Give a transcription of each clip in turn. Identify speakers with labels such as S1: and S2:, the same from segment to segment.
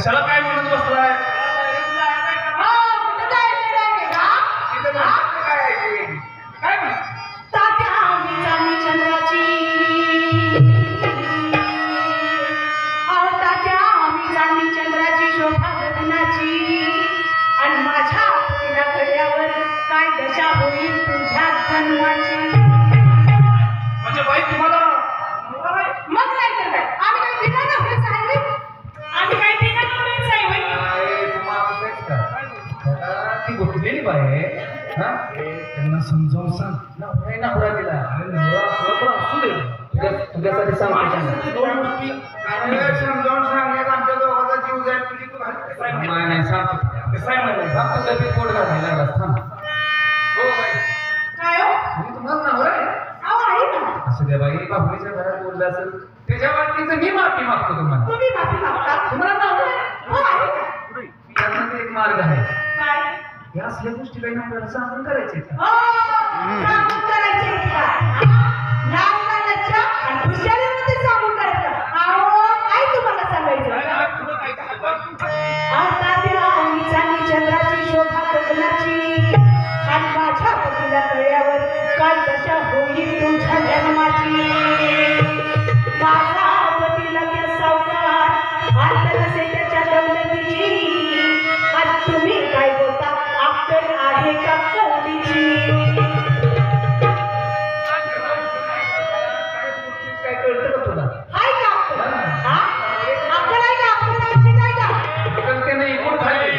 S1: कशाला काय म्हणत बसलाय? काय
S2: आणि माझ्या तिला घड्यावर काय दशा होईल तुझ्या जन्माची.
S1: म्हणजे बाई तुम्हाला
S2: मग नाही तर काय, आम्ही काही बिना नोकरीच आहे. आम्ही काही बिना नोकरीच आहे.
S1: ती गोठलेली बाई आहे. त्यांना समजावून सांग. नवरा दिला. अरे नवरा असला तर असू दे. तुझ्यासाठी सांग. दोन गोष्टी
S3: समजावून सांगण्यात आमच्या दोघांचा जीव जाईल. तुझी तू
S1: नाही सांगतो. कसं आहे माहिती आहे? फक्त डबी पोट घालायला थांब. हो बाई.
S2: काय हो?
S1: मी तुम्हाला नवरा आहे.
S2: अहो आहे ना.
S1: असं द्या बाई, बाहुलीच्या घरात बोललं असेल त्याच्या बाबतीत मी माफी मागतो तुम्हाला.
S2: तुम्ही माफी मागता.
S1: तुम्हाला नवरा आहे.
S2: हो आहे ना.
S1: त्यामध्ये एक मार्ग आहे.
S2: काय?
S1: या असल्या गोष्टी काही नवऱ्याला सांगून करायचे का?
S2: हो, सांगून करायचे का? लाज ना लज्जा आणि हुशारीमध्ये सांगून करायचं. अहो काय तुम्हाला सांगायचं? आता त्या निचानी चंद्राची शोभा गगनाची आणि माझ्या पतीला कळल्यावर काय दशा होईल तुमच्या जन्माची. माझा पती लगेच सावकार आता नसे त्याच्या दौलतीची. आणि तुम्ही काय बोलता? अक्कल आहे का कवडीची?
S1: काय कळतं का तुला?
S2: हाय का अक्कल? हा? अक्कल आहे का? अक्कल आहे काय का?
S1: कळते नाही कोण खाली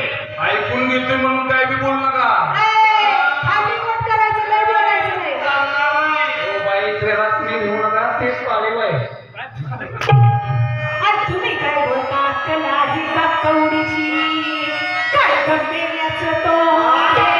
S1: ऐकून घेतोय म्हणून काय बी बोल नका.
S2: खाली कोट करायचं नाही, बोलायचं नाही.
S1: ओ बाई घरात मी घेऊ नका. तेच पाळीव आहे.
S2: आणि तुम्ही काय बोलता? अक्कल आहे का कवडीची? काय गंभीर्याचं तो आहे.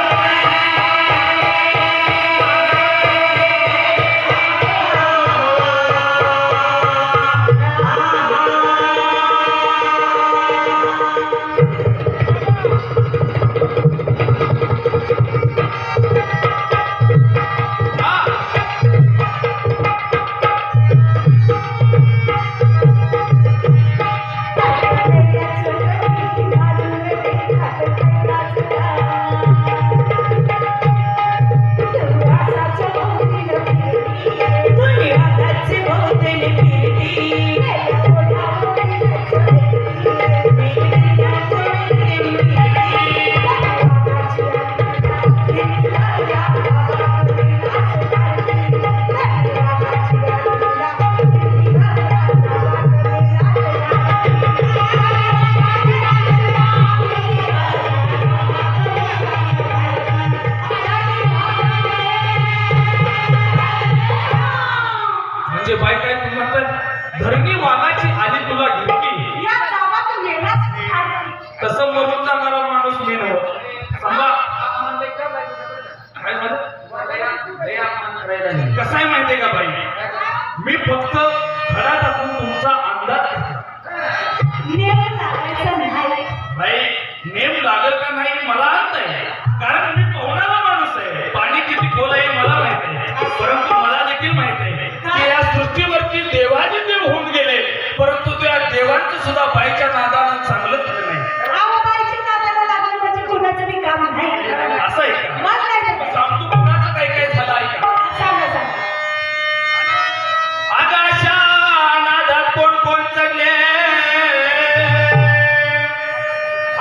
S1: म्हणजे बाई काय तू म्हणतात धरणी वाघाची आधी तुला घेतली.
S2: या गावात येण्यास
S1: तसं मरून जाणारा माणूस मी नव्हता. सांगा काय झालं? कसं आहे माहितीये का बाई, मी फक्त खडा टाकून तुमचा अंदाज घेतला.
S2: नेम लागायचं नाही.
S1: बाई नेम लागल का नाही मला अर्थ आहे, कारण मी पोहणारा माणूस आहे. पाणी किती खोल आहे मला माहित आहे, परंतु मला देखील माहित आहे की या सृष्टीवरती देवाचे देव होऊन गेले, परंतु त्या देवांचं सुद्धा बाईच्या नादानं चांगलं झालं नाही.
S2: अहो बाईची नादाला लागली म्हणजे कोणाचं बी काम नाही.
S1: असं आहे का?
S2: मग नाही तर काय?
S1: सांगतो कुणाचं काय काय झालं आहे का?
S2: सांगा सांगा.
S1: आकाशा नादात कोण कोण चढले,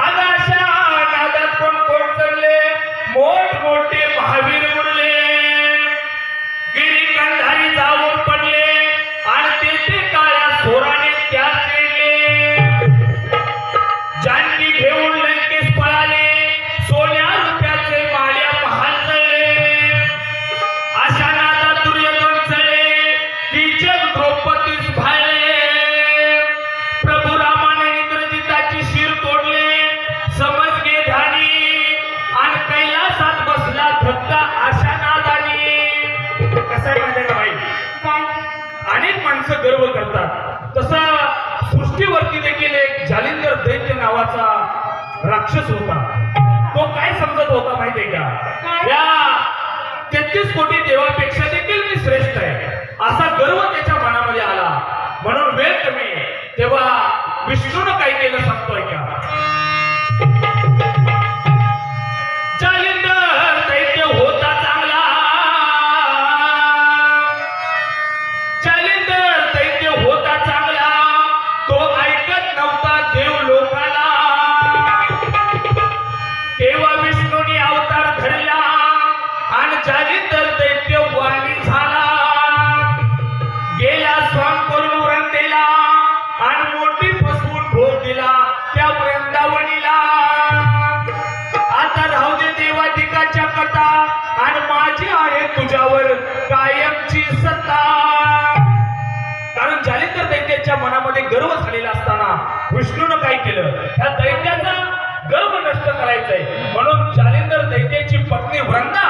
S1: आकाशा नादात कोण कोण चढले, मोठ मोठे महावीर उरले, गिरी कंधारी जाऊन पडले आणि तेथे काळ्या सोराने त्या चढले. जानकी घेऊन लंकेस पळाले, सोन्या रुपयाचे माड्या महाल चढले. अशा नादात दुर्योधन चढले, की जग द्रौपदीस भाळले. प्रभू रामाने इंद्रजिताची शिर तोडले, समजगे ध्यानी आणि कैलासात बसला धक्का अशा नादानी. कसं आहे माहिती का बाई,
S2: काय?
S1: अनेक माणसं गर्व करतात, तसा सृष्टीवरती देखील एक जालिंदर दैत्य नावाचा राक्षस होता. तो काय समजत होता माहितीये का, या 33 कोटी देवापेक्षा देखील मी श्रेष्ठ आहे असा गर्व त्याच्या मनामध्ये आला. म्हणून वेळ कमी तेव्हा विष्णूनं काय केलं सांगतोय का, गर्व झालेला असताना विष्णूनं काय केलं, ह्या दैत्याचा गर्व नष्ट करायचंय म्हणून जालिंदर दैत्याची पत्नी वृंदा,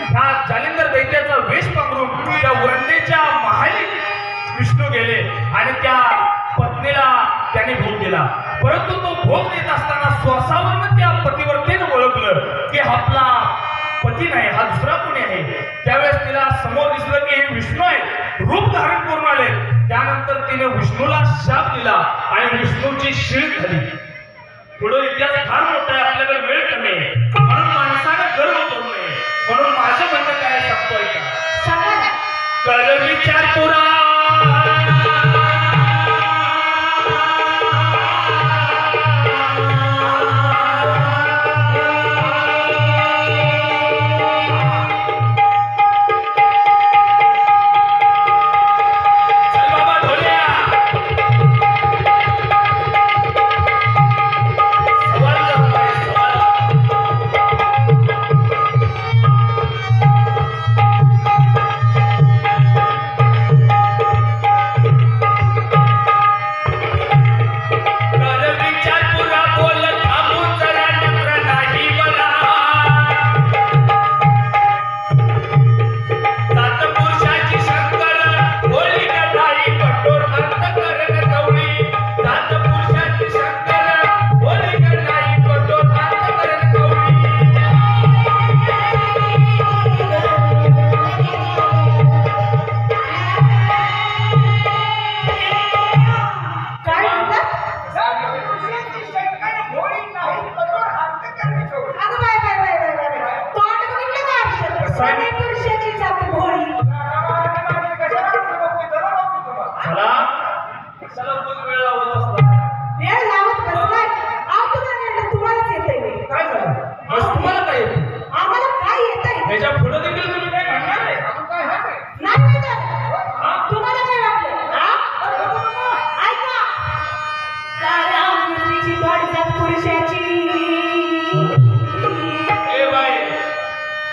S1: ह्या जालिंदर दैत्याचा वेश पांघरून त्या वृंदेच्या महाली विष्णू गेले आणि त्या पत्नीला त्याने भोग दिला. परंतु तो भोग देत असताना श्वासावरनं त्या पतिव्रतेनं ओळखलं की आपला पती नाही, हा दुसरा कोणी आहे. त्यावेळेस तिला समोर दिसलं की हे विष्णू आहे, रूप धारण करून आले. त्यानंतर तिने विष्णूला शाप दिला आणि विष्णूची शीळ झाली. पुढे इतिहास फार मोठा आहे, आपल्याकडे वेळ कमी आहे, म्हणून माणसानं गर्व करू नये. म्हणून माझं म्हणणं काय सांगतोय का,
S2: सांगा ना.
S1: कर विचार पुरा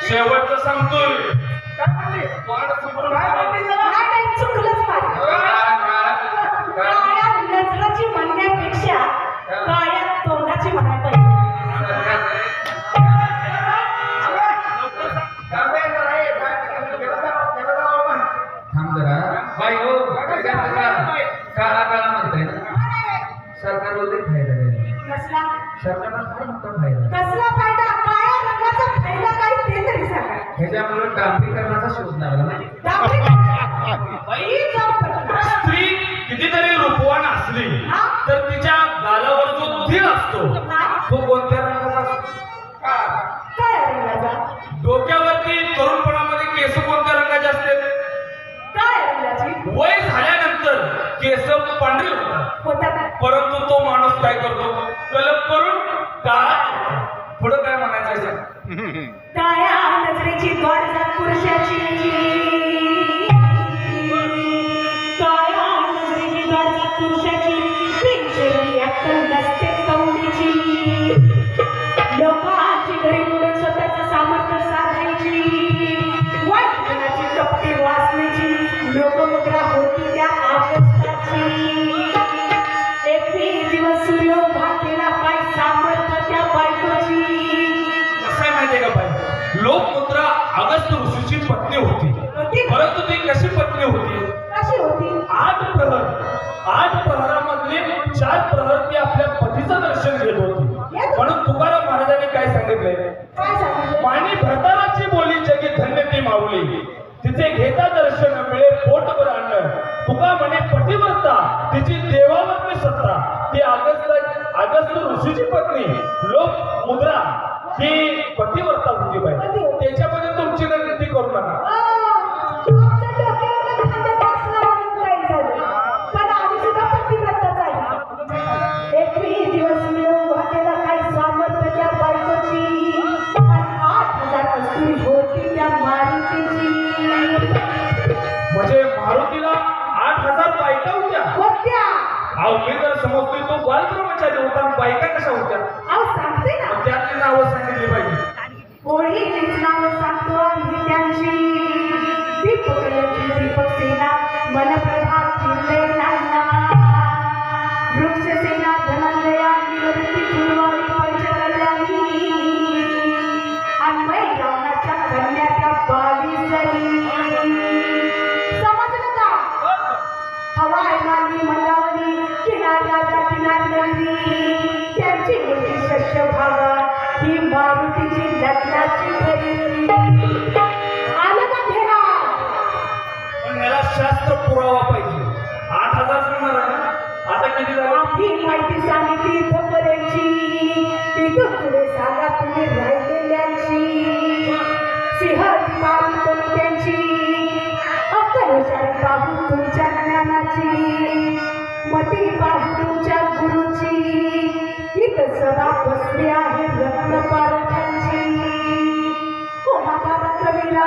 S1: शेवटचं सांगतोय.
S2: काळ्या नजराची म्हणण्यापेक्षा काळ्या तोंडाची म्हणायला पाहिजे.
S3: थांब जरा बाई हो, काळा काळा म्हणताय ना, सरकार बोलते फायदा नाही.
S2: कसला
S3: सरकारला फार मोठा फायदा.
S2: कसला फायदा? काळ्या रंगाचा फायदा काय ते तरी सांगा.
S3: ह्याच्यामुळे डांबरीकरणाचा शोध लागला ना.
S1: स्त्री कितीतरी रूपवान असली तर तिच्या गालावर जो धीर असतो तो कोणत्या रंगाचा असतो?
S2: काळ्या रंगाचा.
S1: डोक्यावरती तरुणपणामध्ये केस कोणत्या रंगाचे असतात?
S2: काळ्या रंगाची.
S1: वय झाल्यानंतर केस पांढरे होतात,
S2: होतात.
S1: परंतु तो माणूस काय करतो, कलप करून काळा. पुढं काय म्हणायचं?
S2: काळ्या नजरेची गोड जात पुरुषाची, काळ्या नजरेची गोड जात पुरुषाची, बिनशरणी अक्कल नसते कवडीची. लोकांची घरी मोडून स्वतःचं सामर्थ्य साधायची, वाईट गुणाची कपटी वाचण्याची लोकमुद्रा होती त्या आगस्ताची. 21 दिवस सूर्य उभा केला, काय सामर्थ्य त्या बायकोची.
S1: कसं माहितीये का बाई, लोकमुद्रा अगस्त ऋषीची पत्नी होती, परंतु ती कशी पत्नी होती?
S2: कशी होती?
S1: 8 प्रहरामधले 4 प्रहर ती आपल्या पतीचं दर्शन घेत होती. म्हणून तुकाराम महाराजांनी काय सांगितलंय,
S2: काय सांगितलं?
S1: मानी भरतानाची बोली जगी धन्य ती माऊली, तिचे घेता दर्शन मिळे पोटभर अन्न. तुका म्हणे पतिव्रता, तिची देवावरती सत्ता. ती अगस्त ऋषीची पत्नी लोकमुद्रा ही पतिव्रता होती बाई. त्याच्यामध्ये तुमची गणती करू नका.
S2: आमच्या डोक्यावर खांदा बसला म्हणून काय झालं, पण आम्ही सुद्धा पतिव्रताच आहे. 21 दिवस सूर्य उभा केला, काय सामर्थ्य त्या बायकोची. 8,000 कस्तुरी होती त्या मारुतीची.
S1: म्हणजे मारुतीला 8,000 बायका होत्या.
S2: होत्या.
S1: अहो मी तर समजतोय तो बालब्रह्मचारी होता, बायका कशा होत्या?
S2: अहो सांगते ना,
S1: मग त्यातली नावं सांगितली पाहिजे.
S2: कोणीच नावं सांगतो आम्ही त्यांची. दीपक लक्ष्मी, दीपक सेना, मनप्रभा, किल्ले नाना. आणि मै रावणाच्या कन्या त्या 22 जणी. समजलं का? हवाय मानवी मंदावली किनाऱ्याच्या किनारनगरी त्यांची मुलगी शस्यभागा ही मारुतीची लग्नाची घरी. आलं का घेरा?
S1: पण याला शास्त्र पुरावा पाहिजे. 8,000 मिळणार आहे ना? आता किती झालं?
S2: ही माहिती सांगितली इथपर्यंतची. इथून पुढे सांगा तुम्ही राहिलेल्यांची. सिंहती मारून करू त्यांची अक्कलशाही पाहू तुमच्या ज्ञानाची. मती पाहू तुमच्या गुरुची. इथं सभा बसली आहे रत्न पारखांची. हो माता कविला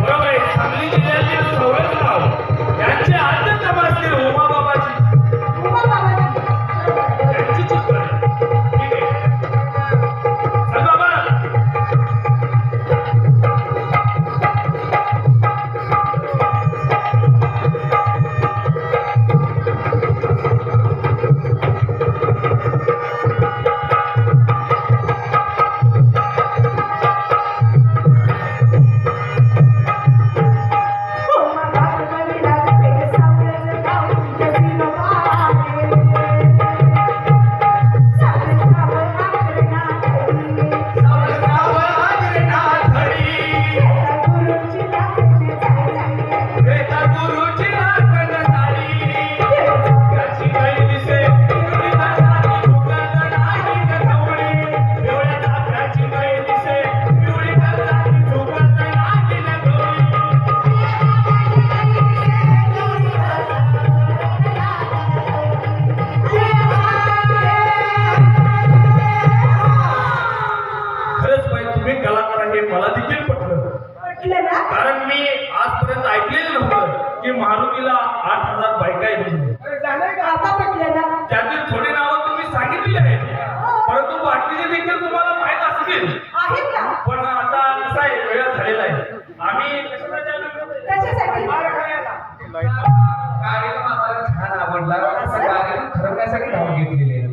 S1: बरोबर आहे. सांगली जिल्ह्यातील सवळगाव यांचे आद्य क्रमांक उमाबाबाची त्यांची चित्र आहे. ठीक आहे. चल बाबा. मला देखील पटलं. कारण मी आजपर्यंत ऐकलेलं नव्हतं की मारुतीला 8,000 बायका आहेत म्हणून. त्यातील थोडी नावं तुम्ही सांगितली आहेत, परंतु बाकीचे देखील तुम्हाला माहित असतील. पण आता कसं आहे, वेळ झालेला आहे. आम्ही
S3: कार्यक्रम आम्हाला छान आवडला. कार्यक्रम ठरवण्यासाठी धाव घेतलेली आहे.